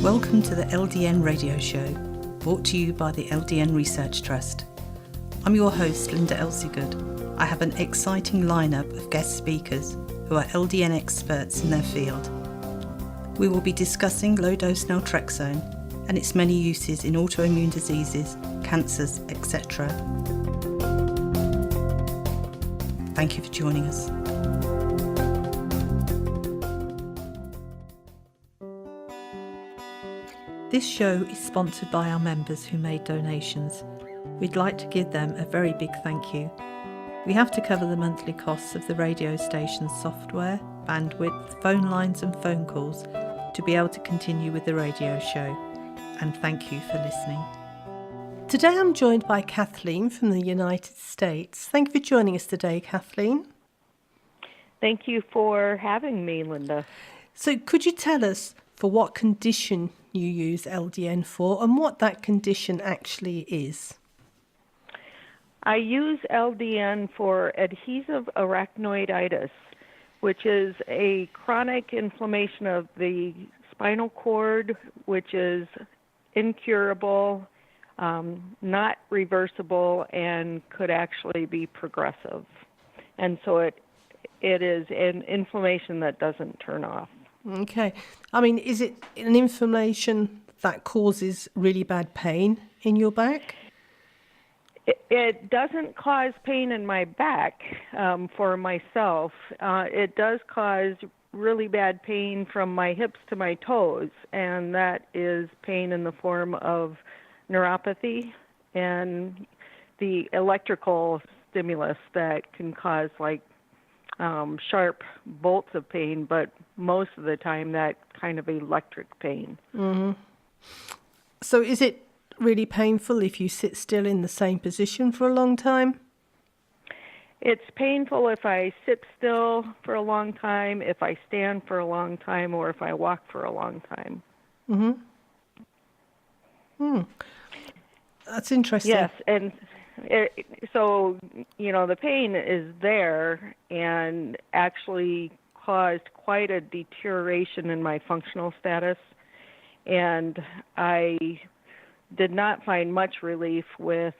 Welcome to the LDN radio show, brought to you by the LDN Research Trust. I'm your host, Linda Elsiegood. I have an exciting lineup of guest speakers who are LDN experts in their field. We will be discussing low-dose Naltrexone and its many uses in autoimmune diseases, cancers, etc. Thank you for joining us. This show is sponsored by our members who made donations. We'd like to give them a very big thank you. We have to cover the monthly costs of the radio station's software, bandwidth, phone lines and phone calls to be able to continue with the radio show. And thank you for listening. Today I'm joined by Kathleen from the United States. Thank you for joining us today, Kathleen. Thank you for having me, Linda. So could you tell us for what condition you use LDN for and what that condition actually is? I use LDN for Adhesive Arachnoiditis, which is a chronic inflammation of the spinal cord, which is incurable, not reversible, and could actually be progressive. And so it is an inflammation that doesn't turn off. Okay. I mean, is it an inflammation that causes really bad pain in your back? It doesn't cause pain in my back for myself. It does cause really bad pain from my hips to my toes, and that is pain in the form of neuropathy and the electrical stimulus that can cause sharp bolts of pain, but most of the time that kind of electric pain. Mm-hmm. So is it really painful if you sit still in the same position for a long time? It's painful if I sit still for a long time, if I stand for a long time, or if I walk for a long time. Mm-hmm. That's interesting. Yes, and so, the pain is there and actually caused quite a deterioration in my functional status. And I did not find much relief with,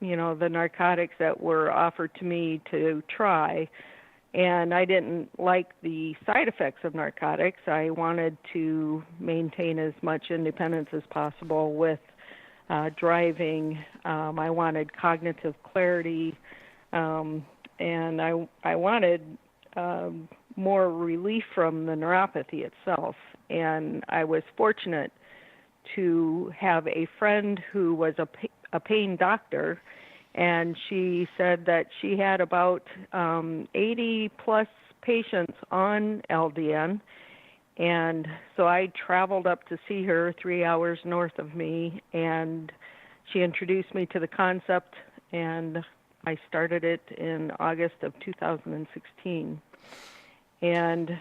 the narcotics that were offered to me to try. And I didn't like the side effects of narcotics. I wanted to maintain as much independence as possible with driving. I wanted cognitive clarity, and I wanted more relief from the neuropathy itself. And I was fortunate to have a friend who was a pain doctor, and she said that she had about 80 plus patients on LDN. And so I traveled up to see her 3 hours north of me, and she introduced me to the concept, and I started it in August of 2016. And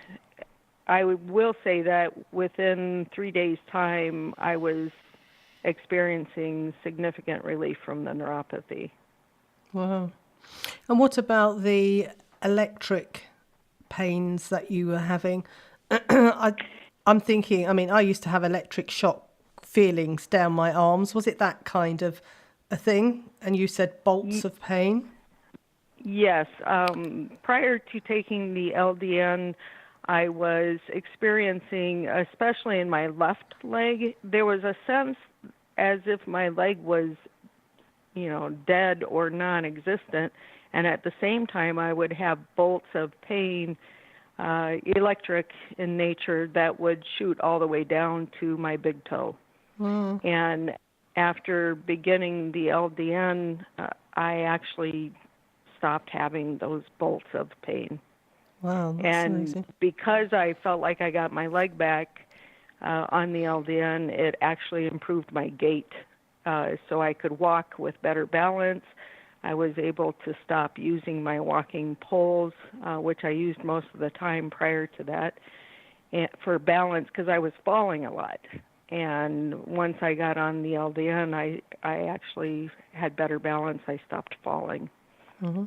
I will say that within 3 days' time, I was experiencing significant relief from the neuropathy. Wow. And what about the electric pains that you were having? I'm thinking, I used to have electric shock feelings down my arms. Was it that kind of a thing? And you said bolts of pain? Yes. Prior to taking the LDN, I was experiencing, especially in my left leg, there was a sense as if my leg was, dead or non-existent. And at the same time, I would have bolts of pain, electric in nature, that would shoot all the way down to my big toe. Mm. And after beginning the LDN, I actually stopped having those bolts of pain. Wow, that's amazing. Because I felt like I got my leg back on the LDN, it actually improved my gait, so I could walk with better balance. I was able to stop using my walking poles, which I used most of the time prior to that, for balance because I was falling a lot. And once I got on the LDN, I actually had better balance. I stopped falling. Mm-hmm.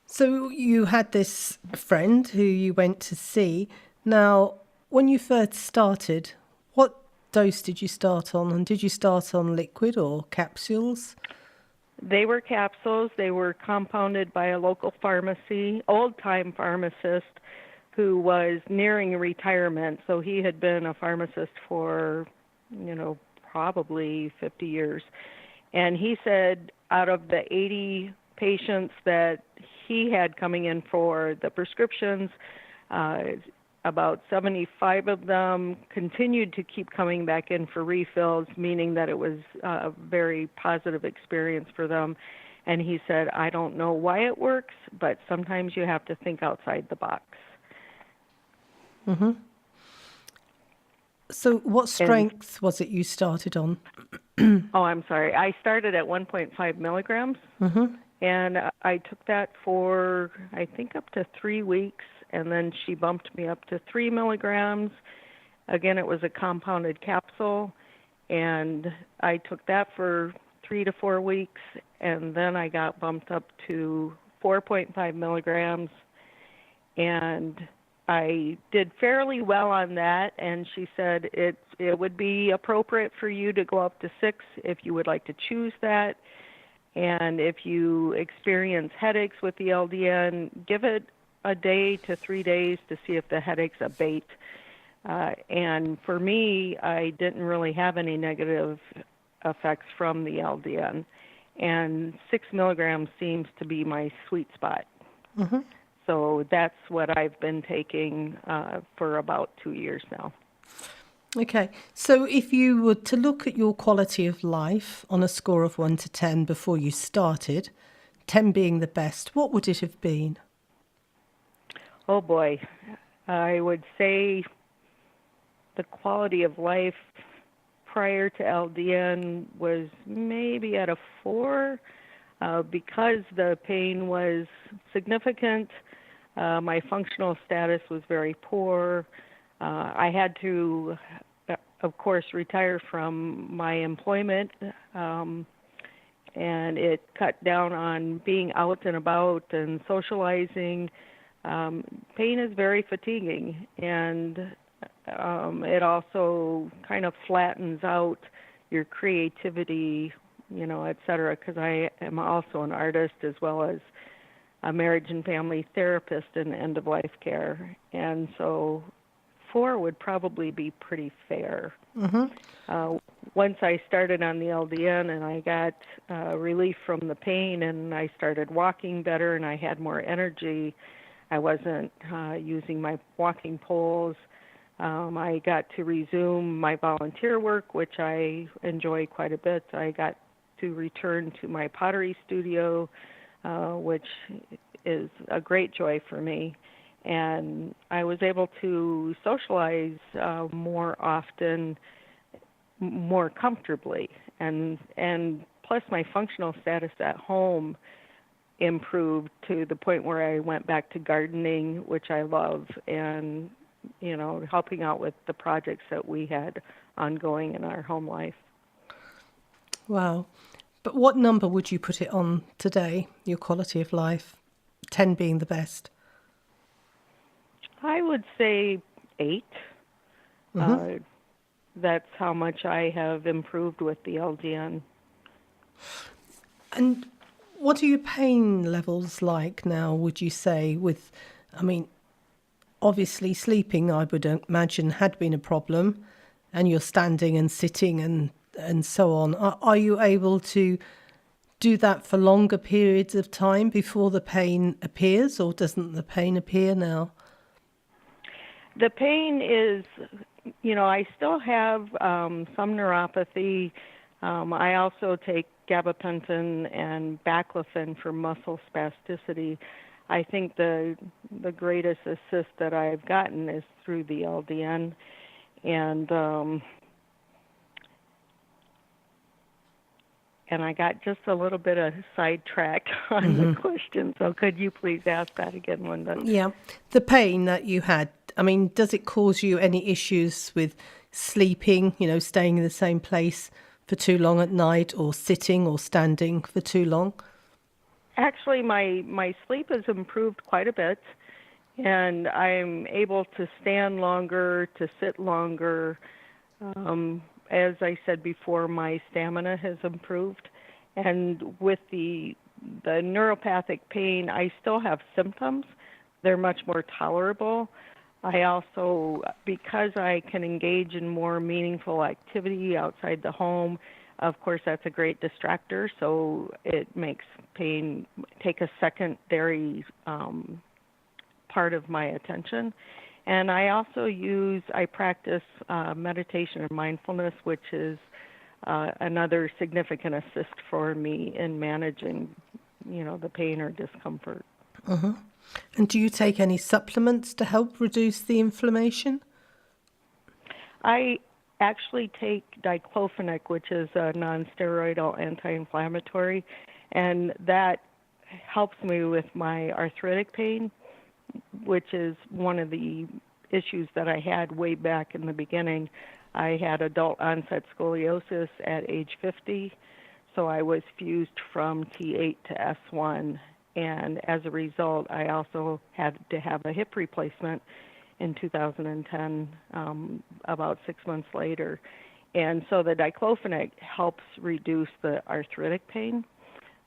So you had this friend who you went to see. Now, when you first started, what dose did you start on? And did you start on liquid or capsules? They were capsules. They were compounded by a local pharmacy, old-time pharmacist who was nearing retirement. So he had been a pharmacist for, probably 50 years. And he said out of the 80 patients that he had coming in for the prescriptions, about 75 of them continued to keep coming back in for refills, meaning that it was a very positive experience for them. And he said, I don't know why it works, but sometimes you have to think outside the box. Mm-hmm. So what strength was it you started on? Oh, I'm sorry. I started at 1.5 milligrams, and I took that for, I think, up to 3 weeks. And then she bumped me up to 3 milligrams. Again, it was a compounded capsule, and I took that for 3 to 4 weeks, and then I got bumped up to 4.5 milligrams, and I did fairly well on that, and she said it would be appropriate for you to go up to 6 if you would like to choose that, and if you experience headaches with the LDN, give it a day to 3 days to see if the headaches abate. And for me, I didn't really have any negative effects from the LDN. And 6 milligrams seems to be my sweet spot. Mm-hmm. So that's what I've been taking for about 2 years now. Okay. So if you were to look at your quality of life on a score of 1 to 10 before you started, 10 being the best, what would it have been? Oh boy, I would say the quality of life prior to LDN was maybe at a 4 because the pain was significant. My functional status was very poor. I had to, of course, retire from my employment, and it cut down on being out and about and socializing. Pain is very fatiguing, and it also kind of flattens out your creativity, et cetera, because I am also an artist as well as a marriage and family therapist in end-of-life care. And so 4 would probably be pretty fair. Mm-hmm. Once I started on the LDN and I got relief from the pain and I started walking better and I had more energy, I wasn't using my walking poles. I got to resume my volunteer work, which I enjoy quite a bit. I got to return to my pottery studio, which is a great joy for me. And I was able to socialize more often, more comfortably. And plus my functional status at home improved to the point where I went back to gardening, which I love, and helping out with the projects that we had ongoing in our home life. Wow. But what number would you put it on today, your quality of life, 10 being the best? I would say 8. Mm-hmm. That's how much I have improved with the LDN. And what are your pain levels like now, would you say, obviously sleeping, I would imagine, had been a problem, and you're standing and sitting and so on. Are you able to do that for longer periods of time before the pain appears, or doesn't the pain appear now? The pain is, I still have some neuropathy. I also take gabapentin and baclofen for muscle spasticity. I think the greatest assist that I've gotten is through the LDN, and I got just a little bit of sidetracked on the question, so could you please ask that again, Linda? Yeah, the pain that you had, does it cause you any issues with sleeping, staying in the same place for too long at night, or sitting or standing for too long? Actually, my sleep has improved quite a bit, and I'm able to stand longer, to sit longer. As I said before, my stamina has improved, and with the neuropathic pain, I still have symptoms. They're much more tolerable. I also, because I can engage in more meaningful activity outside the home, of course, that's a great distractor, so it makes pain take a secondary part of my attention. And I also practice meditation and mindfulness, which is another significant assist for me in managing, the pain or discomfort. Uh-huh. And do you take any supplements to help reduce the inflammation? I actually take diclofenac, which is a non-steroidal anti-inflammatory, and that helps me with my arthritic pain, which is one of the issues that I had way back in the beginning. I had adult onset scoliosis at age 50, so I was fused from T8 to S1, and as a result, I also had to have a hip replacement in 2010, about 6 months later. And so the diclofenac helps reduce the arthritic pain.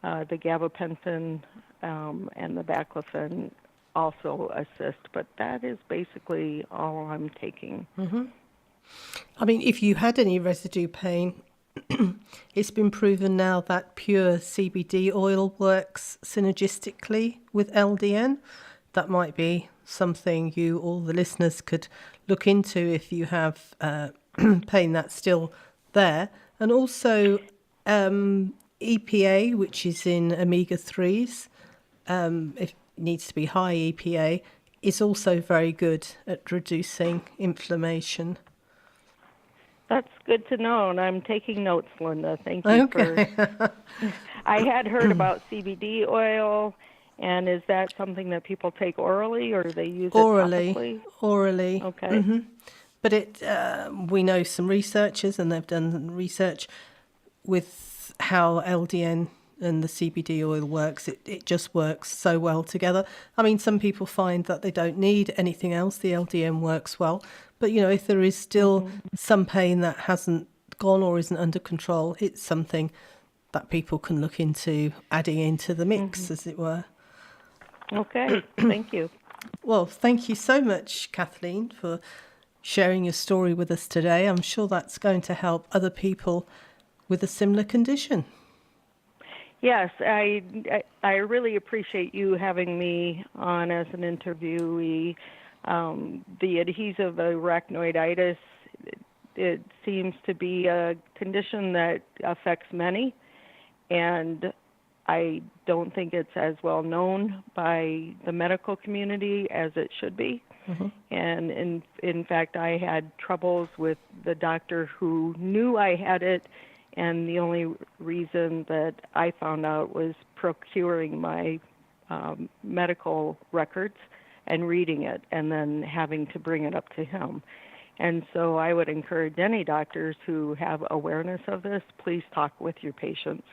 The gabapentin and the baclofen also assist, but that is basically all I'm taking. Mm-hmm. I mean, if you had any residue pain, it's been proven now that pure CBD oil works synergistically with LDN. That might be something you or the listeners could look into if you have pain that's still there. And also EPA, which is in omega-3s, if it needs to be high EPA, is also very good at reducing inflammation. That's good to know, and I'm taking notes, Linda. Thank you for... I had heard about CBD oil, and is that something that people take orally, or do they use it topically? Orally. Okay. Mm-hmm. But we know some researchers, and they've done research with how LDN and the CBD oil works. It just works so well together. I mean, some people find that they don't need anything else. The LDN works well. But, if there is still some pain that hasn't gone or isn't under control, it's something that people can look into adding into the mix, as it were. Okay, thank you. Well, thank you so much, Kathleen, for sharing your story with us today. I'm sure that's going to help other people with a similar condition. Yes, I really appreciate you having me on as an interviewee. The adhesive arachnoiditis, it seems to be a condition that affects many, and I don't think it's as well known by the medical community as it should be. Mm-hmm. And in fact, I had troubles with the doctor who knew I had it, and the only reason that I found out was procuring my medical records and reading it, and then having to bring it up to him. And so I would encourage any doctors who have awareness of this, please talk with your patients,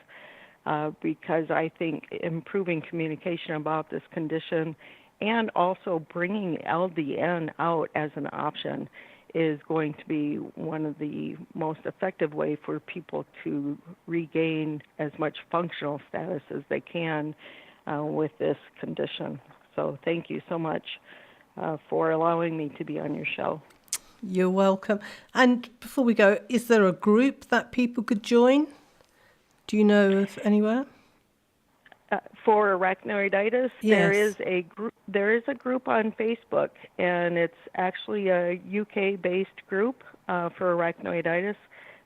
because I think improving communication about this condition and also bringing LDN out as an option is going to be one of the most effective way for people to regain as much functional status as they can with this condition. So thank you so much for allowing me to be on your show. You're welcome. And before we go, is there a group that people could join? Do you know of anywhere? For arachnoiditis, yes. There is a group on Facebook, and it's actually a UK-based group for arachnoiditis.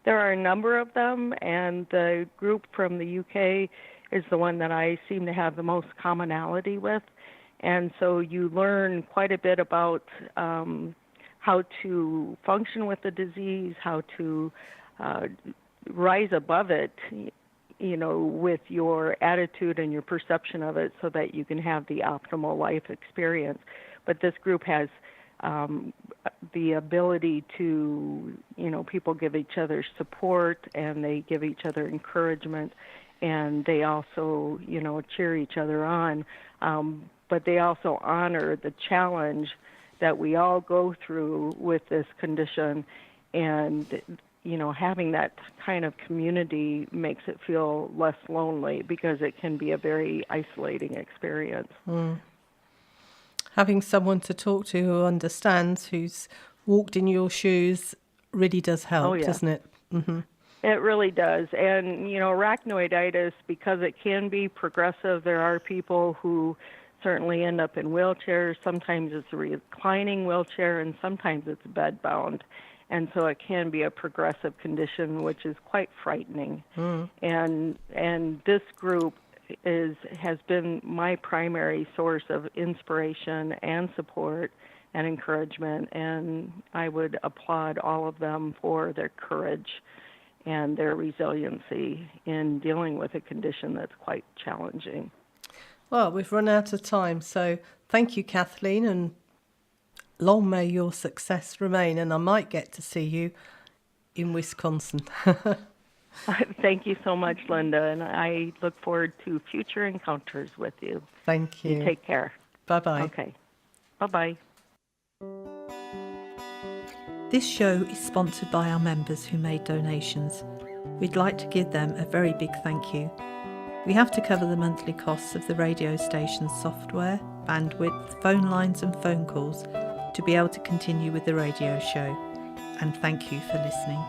There are a number of them, and the group from the UK is the one that I seem to have the most commonality with. And so you learn quite a bit about how to function with the disease, how to rise above it, with your attitude and your perception of it so that you can have the optimal life experience. But this group has the ability to, people give each other support, and they give each other encouragement, and they also, cheer each other on. but they also honor the challenge that we all go through with this condition, and having that kind of community makes it feel less lonely, because it can be a very isolating experience. Having someone to talk to who understands, who's walked in your shoes, really does help, doesn't it? Mm-hmm. It really does. And, arachnoiditis, because it can be progressive, there are people who certainly end up in wheelchairs. Sometimes it's a reclining wheelchair, and sometimes it's bedbound. And so it can be a progressive condition, which is quite frightening. And this group has been my primary source of inspiration and support and encouragement, and I would applaud all of them for their courage and their resiliency in dealing with a condition that's quite challenging. Well, we've run out of time, so thank you, Kathleen, and long may your success remain, and I might get to see you in Wisconsin. Thank you so much, Linda, and I look forward to future encounters with you. Thank you. You take care. Bye-bye. Okay. Bye-bye. This show is sponsored by our members who made donations. We'd like to give them a very big thank you. We have to cover the monthly costs of the radio station's software, bandwidth, phone lines and phone calls to be able to continue with the radio show. And thank you for listening.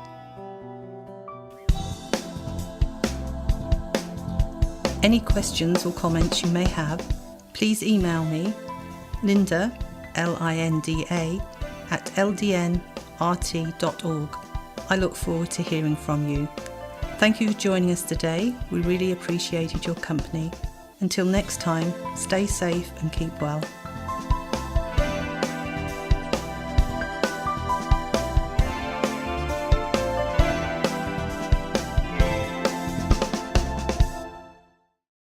Any questions or comments you may have, please email me, Linda, Linda, at ldnrt.org. I look forward to hearing from you. Thank you for joining us today. We really appreciated your company. Until next time, stay safe and keep well.